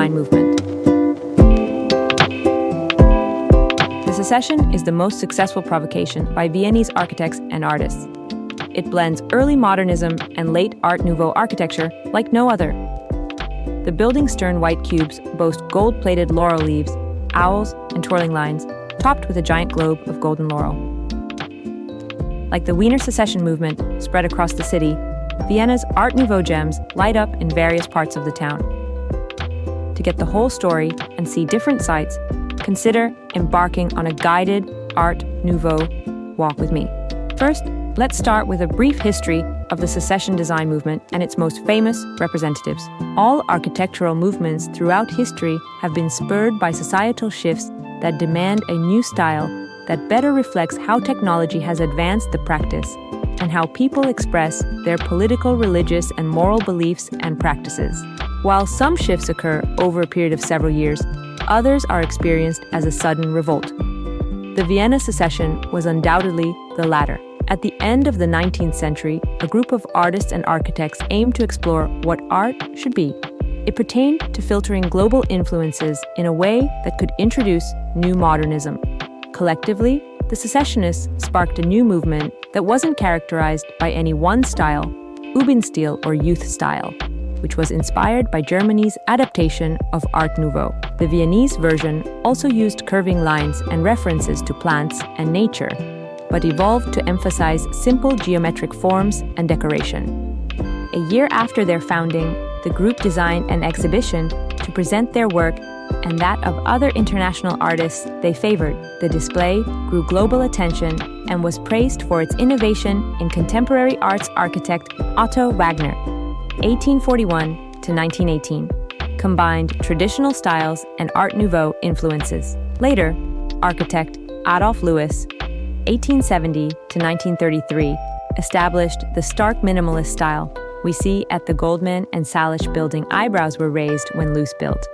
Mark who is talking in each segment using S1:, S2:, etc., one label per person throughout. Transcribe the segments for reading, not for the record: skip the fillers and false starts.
S1: design movement. The Secession is the most successful provocation by Viennese architects and artists. It blends early modernism and late Art Nouveau architecture like no other. The building's stern white cubes boast gold-plated laurel leaves, owls, and twirling lines, topped with a giant globe of golden laurel. Like the Wiener Secession movement spread across the city, Vienna's Art Nouveau gems light up in various parts of the town. To get the whole story and see different sites, consider embarking on a guided Art Nouveau walk with me. First, let's start with a brief history of the Secession design movement and its most famous representatives. All architectural movements throughout history have been spurred by societal shifts that demand a new style that better reflects how technology has advanced the practice and how people express their political, religious, and moral beliefs and practices. While some shifts occur over a period of several years, others are experienced as a sudden revolt. The Vienna Secession was undoubtedly the latter. At the end of the 19th century, a group of artists and architects aimed to explore what art should be. It pertained to filtering global influences in a way that could introduce new modernism. Collectively, the Secessionists sparked a new movement that wasn't characterized by any one style, Jugendstil or youth style, which was inspired by Germany's adaptation of Art Nouveau. The Viennese version also used curving lines and references to plants and nature, but evolved to emphasize simple geometric forms and decoration. A year after their founding, the group designed an exhibition to present their work and that of other international artists they favored. The display grew global attention and was praised for its innovation in contemporary arts architect Otto Wagner, 1841 to 1918, combined traditional styles and Art Nouveau influences. Later, architect Adolf Louis, 1870 to 1933, established the stark minimalist style. We see at the Goldman and Salish building eyebrows were raised when Louis built.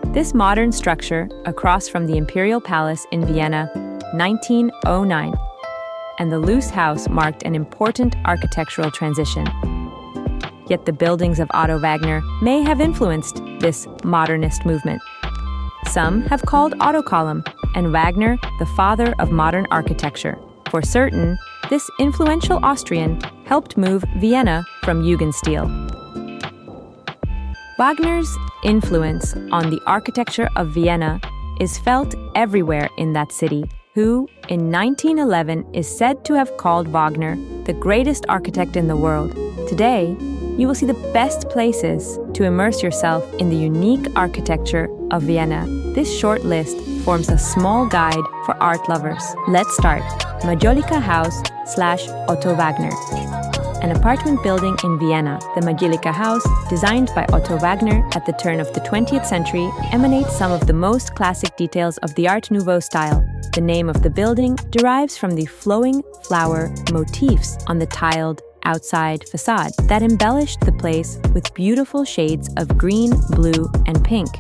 S1: This modern structure, across from the Imperial Palace in Vienna, 1909, and the Louis House marked an important architectural transition. Yet the buildings of Otto Wagner may have influenced this modernist movement. Some have called Otto Column and Wagner the father of modern architecture. For certain, this influential Austrian helped move Vienna from Jugendstil. Wagner's influence on the architecture of Vienna is felt everywhere in that city, who, in 1911, is said to have called Wagner the greatest architect in the world. Today, you will see the best places to immerse yourself in the unique architecture of Vienna. This short list forms a small guide for art lovers. Let's start. Majolica House / Otto Wagner. An apartment building in Vienna, the Majolica House, designed by Otto Wagner at the turn of the 20th century, emanates some of the most classic details of the Art Nouveau style. The name of the building derives from the flowing flower motifs on the tiled outside facade that embellished the place with beautiful shades of green, blue, and pink.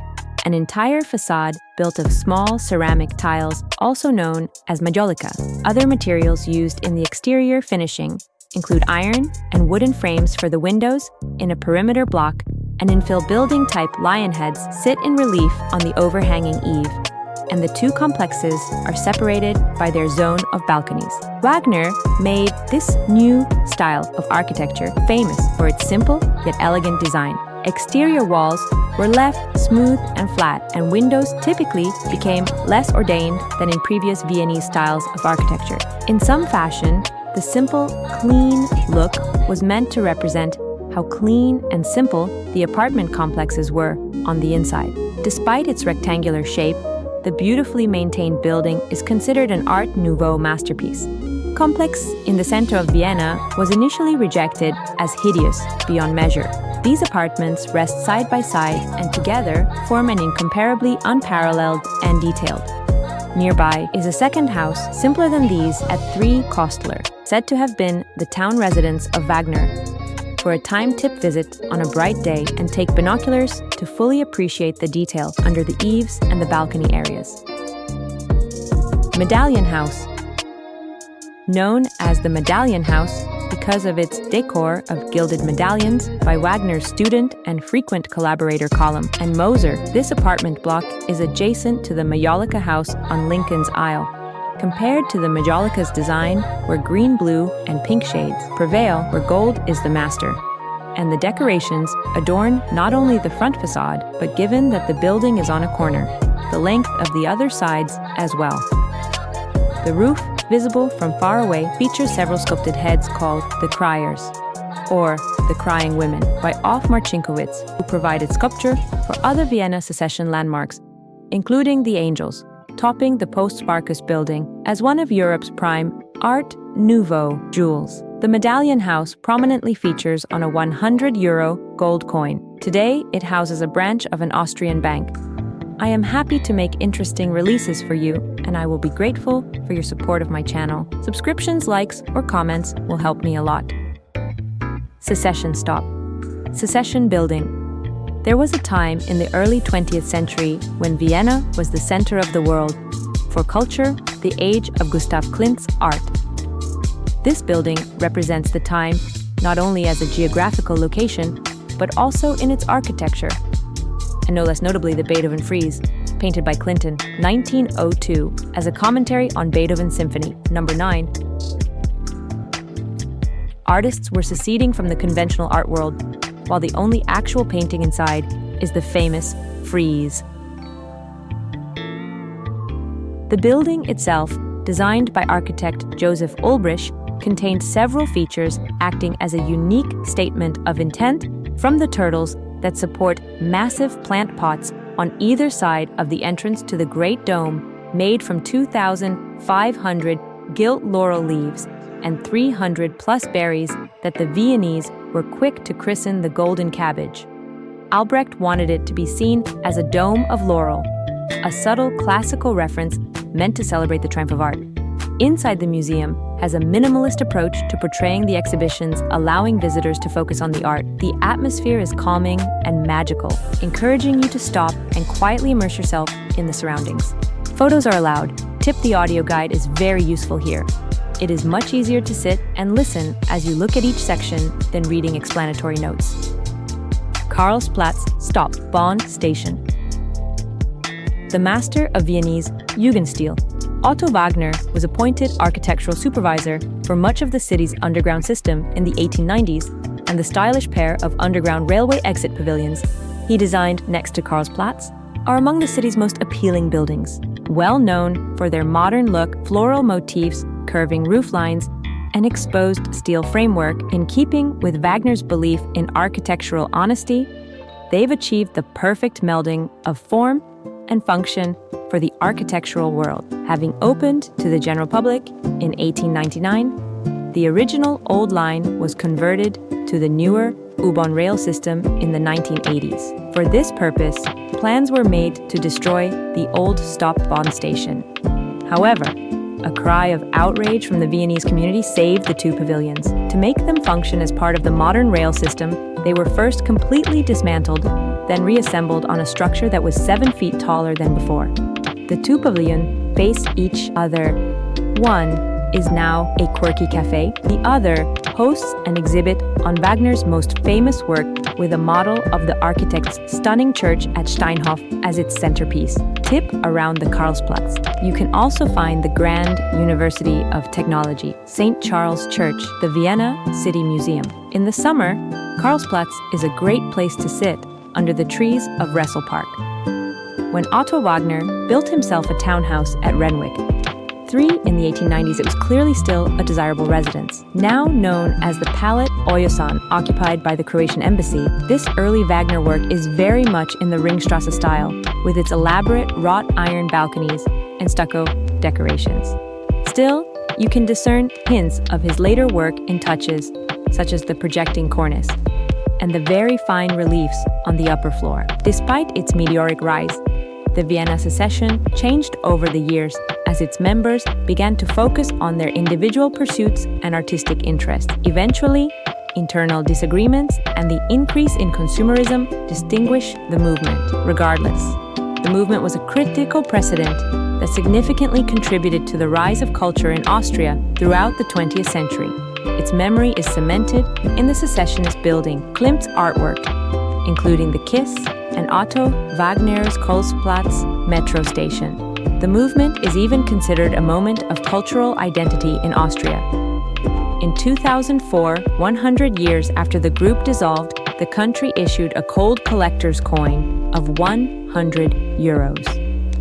S1: An entire facade built of small ceramic tiles, also known as majolica. Other materials used in the exterior finishing include iron and wooden frames for the windows in a perimeter block, and infill building-type lion heads sit in relief on the overhanging eave, and the two complexes are separated by their zone of balconies. Wagner made this new style of architecture famous for its simple yet elegant design. Exterior walls were left smooth and flat, and windows typically became less ordained than in previous Viennese styles of architecture. In some fashion, the simple, clean look was meant to represent how clean and simple the apartment complexes were on the inside. Despite its rectangular shape, the beautifully maintained building is considered an Art Nouveau masterpiece. Complex in the center of Vienna was initially rejected as hideous beyond measure. These apartments rest side by side and together form an incomparably unparalleled and detailed. Nearby is a second house, simpler than these, at 3 Kostler, said to have been the town residence of Wagner. For a time-tip visit on a bright day and take binoculars to fully appreciate the detail under the eaves and the balcony areas. Medallion House. Known as the Medallion House, because of its decor of gilded medallions by Wagner's student and frequent collaborator Column and Moser. This apartment block is adjacent to the Majolica House on Lincoln's Isle. Compared to the Majolica's design, where green, blue, and pink shades prevail, where gold is the master. And the decorations adorn not only the front facade, but given that the building is on a corner, the length of the other sides as well. The roof, visible from far away, features several sculpted heads called the Criers, or the Crying Women, by Off Marcinkiewicz, who provided sculpture for other Vienna Secession landmarks, including the Angels, topping the Post-Sparkus building as one of Europe's prime Art Nouveau jewels. The Medallion House prominently features on a €100 gold coin. Today, it houses a branch of an Austrian bank. I am happy to make interesting releases for you, and I will be grateful for your support of my channel. Subscriptions, likes, or comments will help me a lot. Secession stop. Secession building. There was a time in the early 20th century when Vienna was the center of the world. For culture, the age of Gustav Klimt's art. This building represents the time not only as a geographical location, but also in its architecture. And no less notably the Beethoven frieze, painted by Clinton, 1902, as a commentary on Beethoven's Symphony No. 9. Artists were seceding from the conventional art world, while the only actual painting inside is the famous frieze. The building itself, designed by architect Joseph Olbrich, contained several features acting as a unique statement of intent, from the turtles that support massive plant pots on either side of the entrance to the Great Dome, made from 2,500 gilt laurel leaves and 300 plus berries that the Viennese were quick to christen the Golden Cabbage. Albrecht wanted it to be seen as a dome of laurel, a subtle classical reference meant to celebrate the triumph of art. Inside the museum has a minimalist approach to portraying the exhibitions, allowing visitors to focus on the art. The atmosphere is calming and magical, encouraging you to stop and quietly immerse yourself in the surroundings. Photos are allowed. Tip: the audio guide is very useful here. It is much easier to sit and listen as you look at each section than reading explanatory notes. Karlsplatz stop, Bahn station. The master of Viennese Jugendstil, Otto Wagner, was appointed architectural supervisor for much of the city's underground system in the 1890s, and the stylish pair of underground railway exit pavilions he designed next to Karlsplatz are among the city's most appealing buildings. Well known for their modern look, floral motifs, curving roof lines, and exposed steel framework, in keeping with Wagner's belief in architectural honesty, they've achieved the perfect melding of form and function for the architectural world. Having opened to the general public in 1899, the original old line was converted to the newer U-Bahn rail system in the 1980s. For this purpose, plans were made to destroy the old Stop-Bahn station. However, a cry of outrage from the Viennese community saved the two pavilions. To make them function as part of the modern rail system, they were first completely dismantled, then reassembled on a structure that was 7 feet taller than before. The two pavilions face each other. One is now a quirky cafe. The other hosts an exhibit on Wagner's most famous work, with a model of the architect's stunning church at Steinhof as its centerpiece. Tip around the Karlsplatz. You can also find the Grand University of Technology, St. Charles Church, the Vienna City Museum. In the summer, Karlsplatz is a great place to sit under the trees of Ressel Park. When Otto Wagner built himself a townhouse at Renwick, 3 in the 1890s, it was clearly still a desirable residence. Now known as the Palais Oyasan, occupied by the Croatian embassy, this early Wagner work is very much in the Ringstrasse style, with its elaborate wrought iron balconies and stucco decorations. Still, you can discern hints of his later work in touches, such as the projecting cornice and the very fine reliefs on the upper floor. Despite its meteoric rise, the Vienna Secession changed over the years as its members began to focus on their individual pursuits and artistic interests. Eventually, internal disagreements and the increase in consumerism distinguished the movement. Regardless, the movement was a critical precedent that significantly contributed to the rise of culture in Austria throughout the 20th century. its memory is cemented in the Secessionist building, Klimt's artwork, including the Kiss and Otto Wagner's Karlsplatz metro station. The movement is even considered a moment of cultural identity in Austria. In 2004, 100 years after the group dissolved, the country issued a cold collector's coin of 100 euros.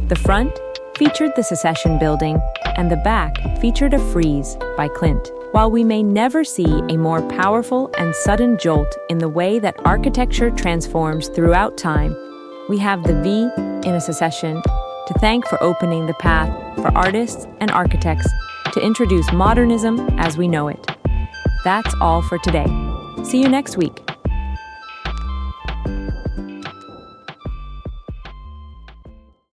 S1: The front featured the Secession building, and the back featured a frieze by Klimt. While we may never see a more powerful and sudden jolt in the way that architecture transforms throughout time, we have the V in a Secession to thank for opening the path for artists and architects to introduce modernism as we know it. That's all for today. See you next week.